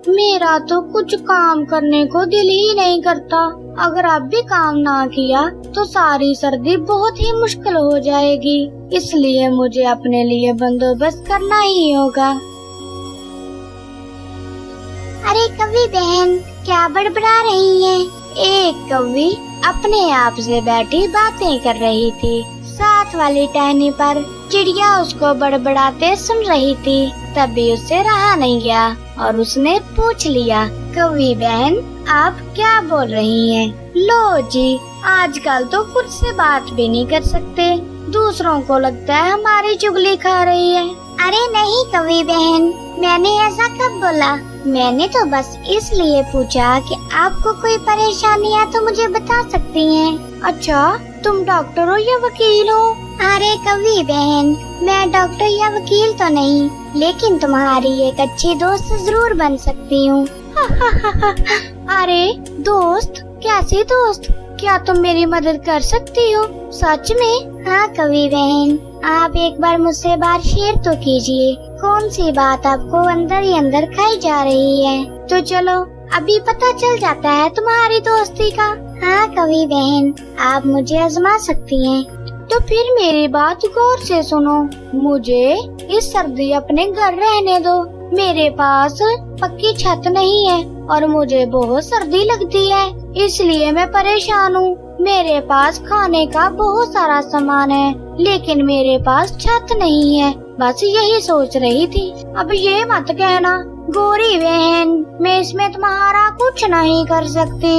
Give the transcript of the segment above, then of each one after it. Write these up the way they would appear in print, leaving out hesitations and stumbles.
मेरा तो कुछ काम करने को दिल ही नहीं करता। अगर अब भी काम ना किया तो सारी सर्दी बहुत ही मुश्किल हो जाएगी, इसलिए मुझे अपने लिए बंदोबस्त करना ही होगा। अरे कौवी बहन, क्या बड़बड़ा रही हैं? एक कौवी अपने आप से बैठी बातें कर रही थी। साथ वाली टहनी पर चिड़िया उसको बड़बड़ाते सुन रही थी। तभी उससे रहा नहीं गया और उसने पूछ लिया, कौवी बहन आप क्या बोल रही हैं? लो जी, आजकल तो खुद से बात भी नहीं कर सकते, दूसरों को लगता है हमारी चुगली खा रही है। अरे नहीं कौवी बहन, मैंने ऐसा कब बोला? मैंने तो बस इसलिए पूछा कि आपको कोई परेशानी है तो मुझे बता सकती हैं। अच्छा, तुम डॉक्टर हो या वकील हो? अरे कौवी बहन, मैं डॉक्टर या वकील तो नहीं, लेकिन तुम्हारी एक अच्छी दोस्त जरूर बन सकती हूँ। अरे दोस्त? कैसी दोस्त? क्या तुम मेरी मदद कर सकती हो सच में? हाँ कौवी बहन, आप एक बार मुझसे बात शेयर तो कीजिए। कौन सी बात आपको अंदर ही अंदर खाई जा रही है? तो चलो अभी पता चल जाता है तुम्हारी दोस्ती का। हाँ कौवी बहन, आप मुझे आजमा सकती हैं। तो फिर मेरी बात गौर से सुनो। मुझे इस सर्दी अपने घर रहने दो। मेरे पास पक्की छत नहीं है और मुझे बहुत सर्दी लगती है, इसलिए मैं परेशान हूँ। मेरे पास खाने का बहुत सारा सामान है, लेकिन मेरे पास छत नहीं है। बस यही सोच रही थी। अब ये मत कहना गोरी बहन, मैं इसमें तुम्हारा कुछ नहीं कर सकती।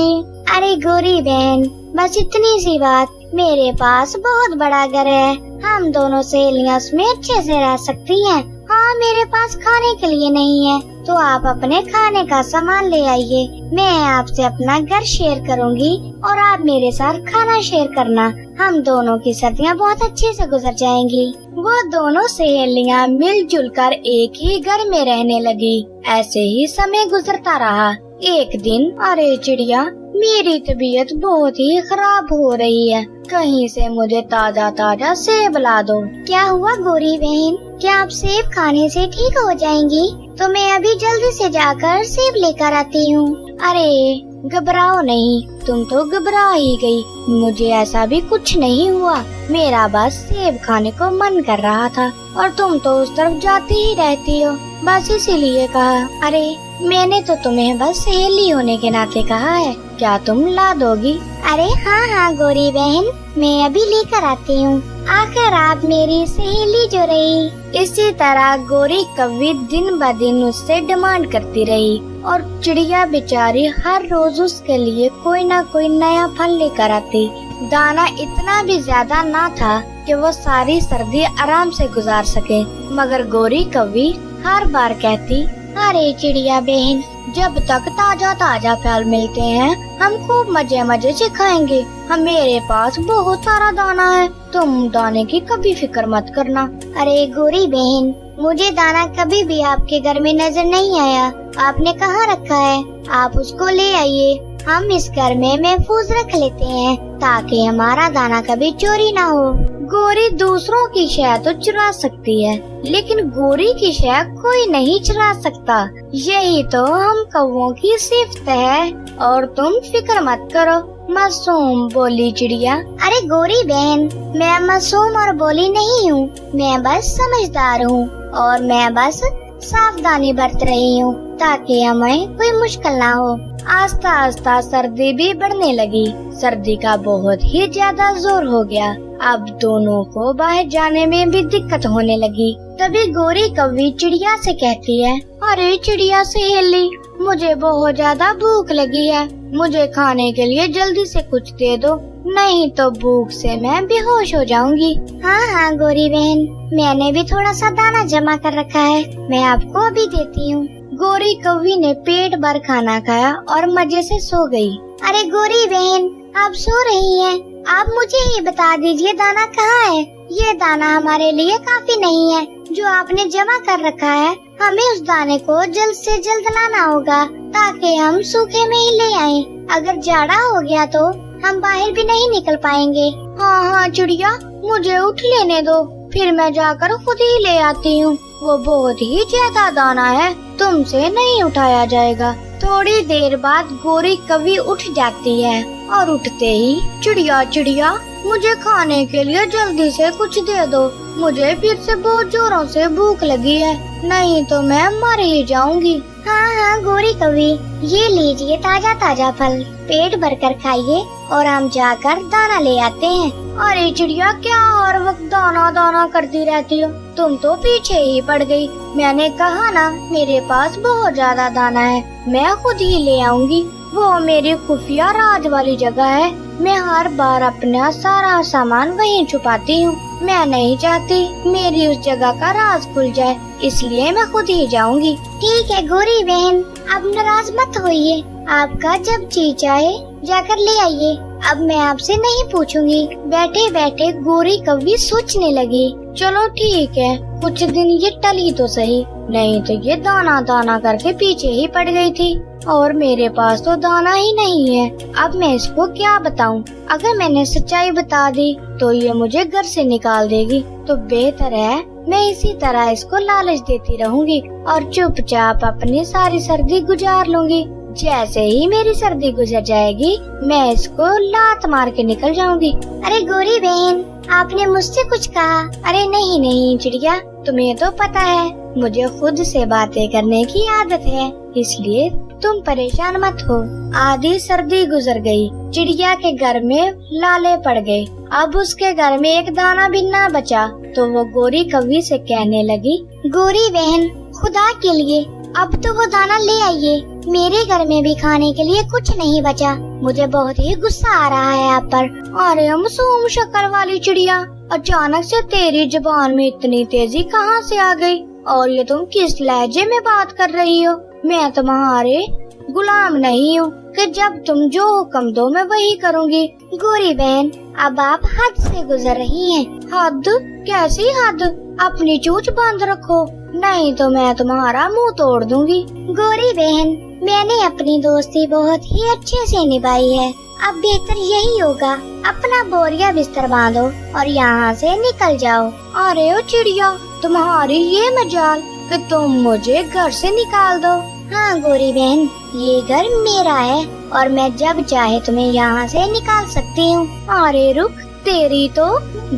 अरे गोरी बहन, बस इतनी सी बात। मेरे पास बहुत बड़ा घर है, हम दोनों सहेलियां उसमें अच्छे से रह सकती हैं। हाँ, मेरे पास खाने के लिए नहीं है, तो आप अपने खाने का सामान ले आइए। मैं आपसे अपना घर शेयर करूँगी और आप मेरे साथ खाना शेयर करना। हम दोनों की सर्दियाँ बहुत अच्छे से गुजर जाएंगी। वो दोनों सहेलियाँ मिलजुल कर एक ही घर में रहने लगी। ऐसे ही समय गुजरता रहा। एक दिन, अरे चिड़िया, मेरी तबीयत बहुत ही खराब हो रही है, कहीं से मुझे ताजा ताजा सेब ला दो। क्या हुआ गोरी बहन? क्या आप सेब खाने से ठीक हो जाएंगी? तो मैं अभी जल्दी से जाकर सेब लेकर आती हूँ। अरे घबराओ नहीं, तुम तो घबरा ही गई। मुझे ऐसा भी कुछ नहीं हुआ, मेरा बस सेब खाने को मन कर रहा था और तुम तो उस तरफ जाती ही रहती हो, बस इसीलिए कहा। अरे मैंने तो तुम्हें बस सहेली होने के नाते कहा है, क्या तुम ला दोगी? अरे हाँ हाँ गोरी बहन, मैं अभी लेकर आती हूँ। आखिर आप मेरी सहेली जो रही। इसी तरह गोरी कौवी दिन ब दिन उससे डिमांड करती रही और चिड़िया बेचारी हर रोज उसके लिए कोई ना कोई नया फल लेकर आती। दाना इतना भी ज्यादा ना था कि वो सारी सर्दी आराम से गुजार सके, मगर गोरी कौवी हर बार कहती, अरे चिड़िया बहन, जब तक ताजा ताजा फल मिलते हैं हम खूब मजे मजे से खाएंगे। मेरे पास बहुत सारा दाना है, तुम दाने की कभी फिक्र मत करना। अरे गोरी बहन, मुझे दाना कभी भी आपके घर में नजर नहीं आया। आपने कहाँ रखा है? आप उसको ले आइए, हम इस घर में महफूज रख लेते हैं ताकि हमारा दाना कभी चोरी ना हो। गोरी दूसरों की शहद तो चुरा सकती है, लेकिन गोरी की शहद कोई नहीं चुरा सकता। यही तो हम कौवों की सिफ्त है। और तुम फिक्र मत करो, मासूम बोली चिड़िया। अरे गोरी बहन, मैं मासूम और बोली नहीं हूँ, मैं बस समझदार हूँ और मैं बस सावधानी बरत रही हूँ ताकि हमें कोई मुश्किल ना हो। आस्ता आस्ता सर्दी भी बढ़ने लगी। सर्दी का बहुत ही ज्यादा जोर हो गया। अब दोनों को बाहर जाने में भी दिक्कत होने लगी। तभी गोरी कौवी चिड़िया से कहती है, अरे चिड़िया सहेली, मुझे बहुत ज्यादा भूख लगी है, मुझे खाने के लिए जल्दी से कुछ दे दो, नहीं तो भूख से मैं बेहोश हो जाऊंगी। हाँ हाँ गोरी बहन, मैंने भी थोड़ा सा दाना जमा कर रखा है, मैं आपको अभी देती हूँ। गोरी कौवी ने पेट भर खाना खाया और मजे से सो गई। अरे गोरी बहन, आप सो रही हैं? आप मुझे ही बता दीजिए दाना कहाँ है? ये दाना हमारे लिए काफी नहीं है जो आपने जमा कर रखा है। हमें उस दाने को जल्द से जल्द लाना होगा ताकि हम सूखे में ही ले आएं। अगर जाड़ा हो गया तो हम बाहर भी नहीं निकल पाएंगे। हाँ हाँ चिड़िया, मुझे उठ लेने दो, फिर मैं जाकर खुद ही ले आती हूँ। वो बहुत ही ज्यादा दाना है, तुमसे नहीं उठाया जाएगा। थोड़ी देर बाद गोरी कौवी उठ जाती है और उठते ही चिड़िया चिड़िया मुझे खाने के लिए जल्दी से कुछ दे दो, मुझे फिर से बहुत जोरों से भूख लगी है, नहीं तो मैं मर ही जाऊंगी। हाँ हाँ गोरी कौवी, ये लीजिए ताजा ताजा फल, पेट भरकर खाइए और हम जाकर दाना ले आते हैं। अरे चिड़िया, क्या हर वक्त दाना दाना करती रहती हो, तुम तो पीछे ही पड़ गई। मैंने कहा ना मेरे पास बहुत ज्यादा दाना है, मैं खुद ही ले आऊंगी। वो मेरी खुफिया राज वाली जगह है, मैं हर बार अपना सारा सामान वहीं छुपाती हूँ। मैं नहीं चाहती मेरी उस जगह का राज खुल जाए, इसलिए मैं खुद ही जाऊंगी। ठीक है गोरी बहन, अब नाराज मत होइए, आपका जब जी चाहे जाकर ले आइए, अब मैं आपसे नहीं पूछूंगी। बैठे बैठे गोरी कौवी सोचने लगी, चलो ठीक है, कुछ दिन ये टली तो सही, नहीं तो ये दाना दाना करके पीछे ही पड़ गई थी और मेरे पास तो दाना ही नहीं है। अब मैं इसको क्या बताऊं? अगर मैंने सच्चाई बता दी तो ये मुझे घर से निकाल देगी, तो बेहतर है मैं इसी तरह इसको लालच देती रहूंगी और चुपचाप अपनी सारी सर्दी गुजार लूंगी। जैसे ही मेरी सर्दी गुजर जाएगी मैं इसको लात मार के निकल जाऊंगी। अरे गोरी बहन, आपने मुझसे कुछ कहा? अरे नहीं नहीं चिड़िया, तुम्हें तो पता है मुझे खुद से बातें करने की आदत है, इसलिए तुम परेशान मत हो। आधी सर्दी गुजर गई, चिड़िया के घर में लाले पड़ गए। अब उसके घर में एक दाना भी ना बचा, तो वो गोरी कौवी से कहने लगी, गोरी बहन खुदा के लिए अब तो वो दाना ले आइए, मेरे घर में भी खाने के लिए कुछ नहीं बचा, मुझे बहुत ही गुस्सा आ रहा है आप पर। अरे मासूम शक्ल वाली चिड़िया, अचानक से तेरी जुबान में इतनी तेजी कहाँ से आ गई? और ये तुम किस लहजे में बात कर रही हो? मैं तुम्हारे गुलाम नहीं हूँ कि जब तुम जो हुक्म दो मैं वही करूँगी। गोरी बहन, अब आप हद से गुजर रही हैं। हद? कैसी हद? अपनी चूंच बंद रखो, नहीं तो मैं तुम्हारा मुंह तोड़ दूंगी। गोरी बहन, मैंने अपनी दोस्ती बहुत ही अच्छे से निभाई है, अब बेहतर यही होगा, अपना बोरिया बिस्तर बांधो और यहाँ से निकल जाओ। अरे ओ चिड़िया, तुम्हारी ये मजाल कि तुम मुझे घर से निकाल दो। हाँ गोरी बहन, ये घर मेरा है और मैं जब चाहे तुम्हें यहाँ से निकाल सकती हूँ। अरे रुक, तेरी तो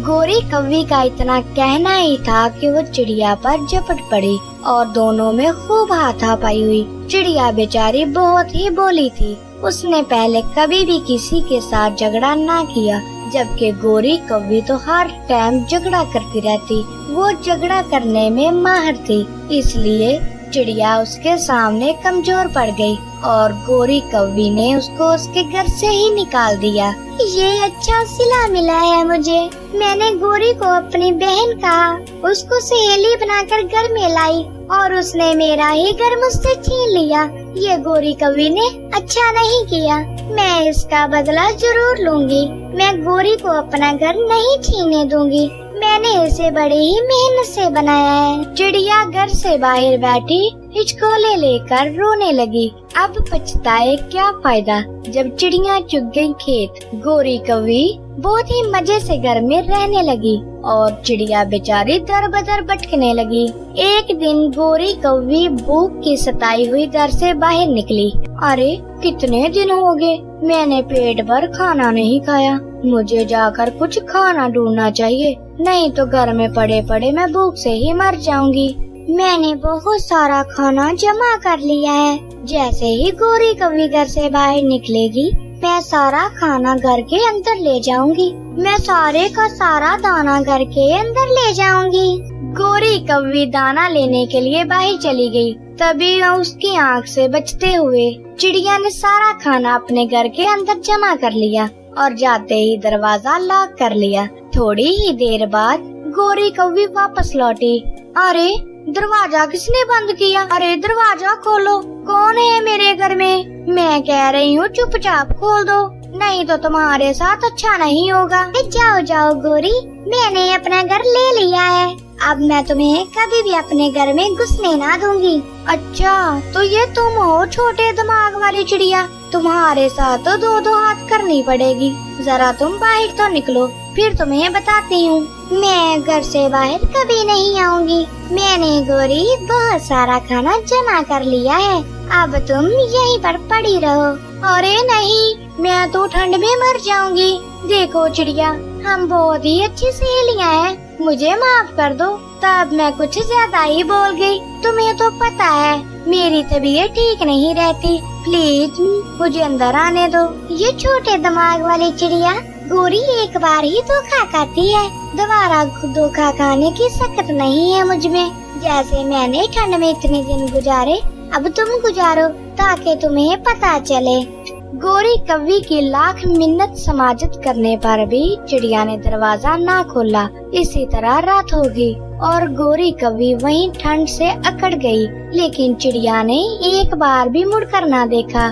गोरी कौवी का इतना कहना ही था कि वो चिड़िया पर झपट पड़ी और दोनों में खूब हाथापाई हुई। चिड़िया बेचारी बहुत ही भोली थी, उसने पहले कभी भी किसी के साथ झगड़ा ना किया, जबकि गोरी कौवी तो हर टाइम झगड़ा करती रहती। वो झगड़ा करने में माहिर थी, इसलिए चिड़िया उसके सामने कमजोर पड़ गई और गोरी कौवी ने उसको उसके घर से ही निकाल दिया। ये अच्छा सिला मिला है मुझे, मैंने गोरी को अपनी बहन कहा, उसको सहेली बनाकर घर में लाई और उसने मेरा ही घर मुझसे छीन लिया। ये गोरी कौवी ने अच्छा नहीं किया, मैं इसका बदला जरूर लूंगी। मैं गोरी को अपना घर नहीं छीनने दूंगी, मैंने इसे बड़ी ही मेहनत से बनाया है। चिड़िया घर से बाहर बैठी हिचकोले लेकर रोने लगी। अब पछताए क्या फायदा, जब चिड़िया चुग गई खेत। गोरी कौवी बहुत ही मजे से घर में रहने लगी और चिड़िया बेचारी दर बदर भटकने लगी। एक दिन गोरी कौवी भूख की सताई हुई घर से बाहर निकली। अरे कितने दिन हो गए मैंने पेट भर खाना नहीं खाया, मुझे जाकर कुछ खाना ढूंढना चाहिए, नहीं तो घर में पड़े पड़े मैं भूख से ही मर जाऊंगी। मैंने बहुत सारा खाना जमा कर लिया है, जैसे ही गोरी कौवी घर से बाहर निकलेगी मैं सारा खाना घर के अंदर ले जाऊंगी, मैं सारे का सारा दाना घर के अंदर ले जाऊंगी। गोरी कौवी दाना लेने के लिए बाहर चली गई, तभी उसकी आँख से बचते हुए चिड़िया ने सारा खाना अपने घर के अंदर जमा कर लिया और जाते ही दरवाजा लॉक कर लिया। थोड़ी ही देर बाद गोरी कौवी वापस लौटी। अरे दरवाजा किसने बंद किया? अरे दरवाजा खोलो, कौन है मेरे घर में? मैं कह रही हूँ चुपचाप खोल दो, नहीं तो तुम्हारे साथ अच्छा नहीं होगा। जाओ जाओ गोरी, मैंने अपना घर ले लिया है, अब मैं तुम्हें कभी भी अपने घर में घुसने ना दूंगी। अच्छा, तो ये तुम हो छोटे दिमाग वाली चिड़िया, तुम्हारे साथ तो दो दो हाथ करनी पड़ेगी। जरा तुम बाहर तो निकलो, फिर तुम्हें बताती हूँ। मैं घर से बाहर कभी नहीं आऊंगी। मैंने गोरी बहुत सारा खाना जमा कर लिया है, अब तुम यहीं पर पड़ी रहो। अरे नहीं, मैं तो ठंड में मर जाऊंगी। देखो चिड़िया, हम बहुत ही अच्छी सहेलियां हैं, मुझे माफ कर दो। तब मैं कुछ ज्यादा ही बोल गई। तुम्हें तो पता है मेरी तबीयत ठीक नहीं रहती, प्लीज मुझे अंदर आने दो। ये छोटे दिमाग वाली चिड़िया गोरी एक बार ही धोखा खाती है, दोबारा धोखा खाने की सकत नहीं है मुझ में। जैसे मैंने ठंड में इतने दिन गुजारे, अब तुम गुजारो ताकि तुम्हें पता चले। गोरी कव्वी की लाख मिन्नत समाजत करने पर भी चिड़िया ने दरवाजा ना खोला। इसी तरह रात हो गई और गोरी कव्वी वहीं ठंड से अकड़ गई, लेकिन चिड़िया ने एक बार भी मुड़कर ना देखा।